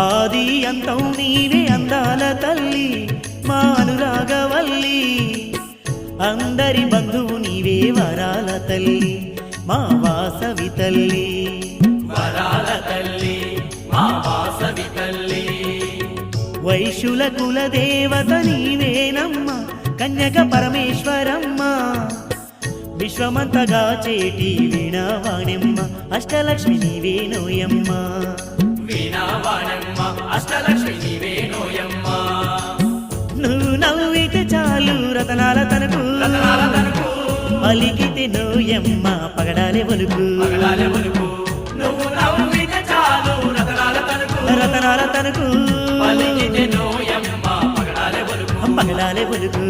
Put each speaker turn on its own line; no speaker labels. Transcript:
ఆది అంతం నీవే అందాల తల్లి మా అనురాగవల్లి అందరి బంధువు నీవే వరాల తల్లి మా వాసవి తల్లి
వరాల తల్లి మా వాసవి తల్లి
వైశుల కుల దేవత నీవేనమ్మ కన్యక పరమేశ్వరమ్మ విశ్వమంతగా చేటి వీణావాణెమ్మ అష్టలక్ష్మి నీవేనోయమ్మ
వీణావాణమ్మ అష్టలక్ష్మి నీవేనోయమ్మ
నువ్వు నవ్వితే చాలు రతనాల తనకు పలికితే నోయమ్మ పగడాలే ఒలుకు
నువ్వు నవ్వితే చాలు
రతనాల తనకు
పలికితే నోయమ్మ పగడాలే ఒలుకు
పగడాలే ఒలుకు